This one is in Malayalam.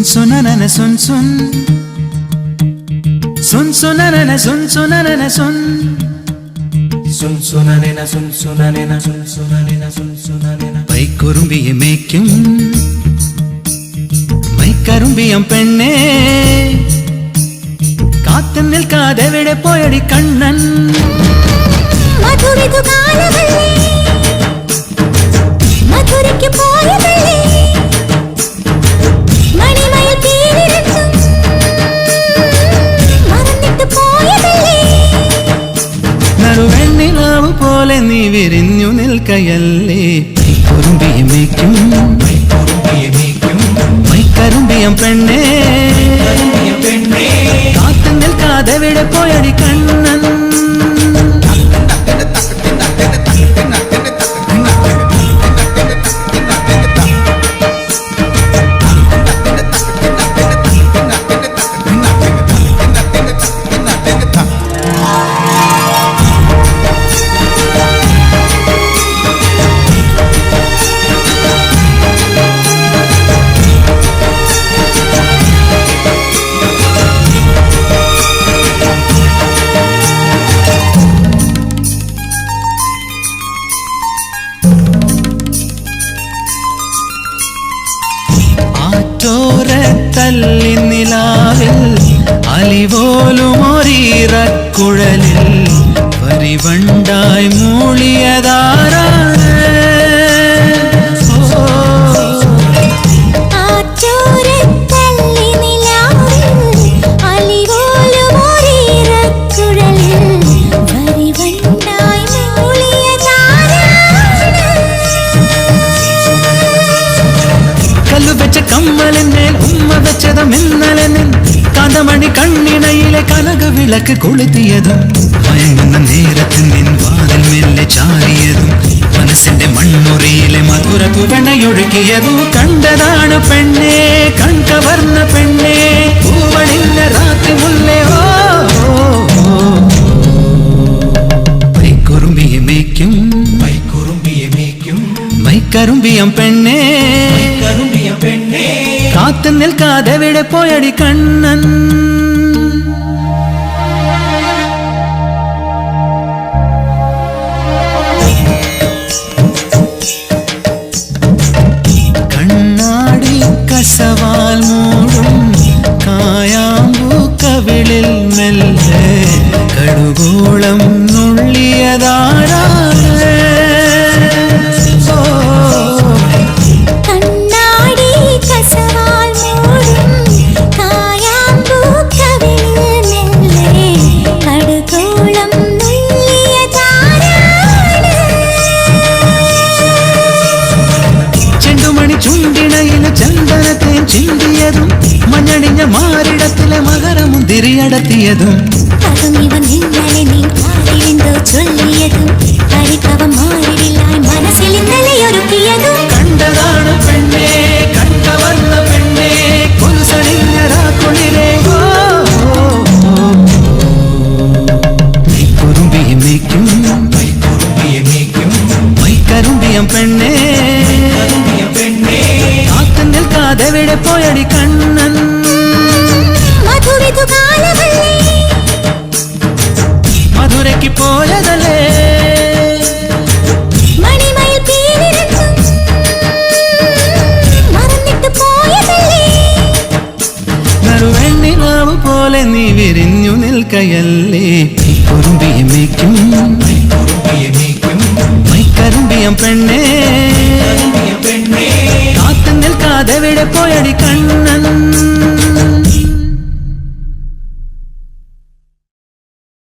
Sun sunanana sun sun Sun sunanana sun sunanana sun Sun sunanena sun sunanena sun sunanena sun sunanena പൈക്കുറുമ്പിയെ മേയ്ക്കും മൈക്കറുമ്പിയം പെണ്ണേ കാത്തു നിൽക്കാതെ എവിടെ പോയടി കണ്ണൻ മധുരിതു കാലവല്ലേ മധുരയ്ക്ക് പോയതല്ലേ മണിമയിൽ തീരിരണ്ടും മറന്നിട്ട് പോയതല്ലേ നറുവെണ്ണിലാവു പോലെ നീ വിരിഞ്ഞു നിൽക്കയല്ലേ പൈക്കുറുമ്പിയെ മേയ്ക്കും മൈക്കറുമ്പിയം പെണ്ണേ കാത്തു നിൽക്കാതെ എവിടെ പോയടി കണ്ണൻ തല്ലി നിലാവിൽ അലിപോലുമൊരീറക്കുഴലിൽ പരിവണ്ടായി മൂളിയതാരാണ് കമ്മലിന്മേൽ ഉമ്മ വെച്ചതും ഇന്നലെ നിൻ കാന്തമണി കണ്ണിണയിലെ കനകവിളക്ക് കൊളുത്തിയതും മയങ്ങുന്ന നേരത്തിൽ നിൻ വാതിൽ മെല്ലെ ചാരിയതും മനസ്സിന്റെ മൺമുറിയിലെ മധുര തുവണയൊഴുക്കിയതും കണ്ടതാണ് പെണ്ണേ കൺകവർന്ന പെണ്ണേ പൂവണിഞ്ഞ രാത്രി മുല്ലേ ഓ പൈക്കുറുമ്പിയെ മേയ്ക്കും മൈക്കറുമ്പിയം പെണ്ണേ കാത്തു നിൽക്കാതെ എവിടെ പോയടി കണ്ണൻ കണ്ണാടി കസവാൽ മൂടും കായാമ്പൂ കവിളിൽ മെല്ലെ കടുകോളം നുള്ളിയതാരാണ് ചുണ്ടിണയിലെ ചന്ദനത്തെ ചിന്തിയതും മഞ്ഞണിഞ്ഞ മാറിടത്തിലെ മകരമുന്തിരിയടത്തിയതും കണ്ടതാണ് പെണ്ണേ കണ്ടവന്ന പെണ്ണേ കൊലുസണിഞ്ഞ രാക്കുളിരേ കുറുമ്പിയെ മേയ്ക്കും മൈക്കറുമ്പിയം പെണ്ണേ കാത്തു നിൽക്കാതെ എവിടെ പോയടി കണ്ണൻ മധുരിതു കാലവല്ലേ മധുരയ്ക്ക് പോയതല്ലേ മണിമയിൽ തീരിരണ്ടും മറന്നിട്ട് പോയതല്ലേ നറുവെണ്ണിലാവു പോലെ നീ വിരിഞ്ഞു നിൽക്കയല്ലേ കുറുമ്പിയെ മേയ്ക്കും മൈക്കറുമ്പിയം പെണ്ണേ കാത്തു നിൽക്കാതെ എവിടെ പോയടി കണ്ണൻ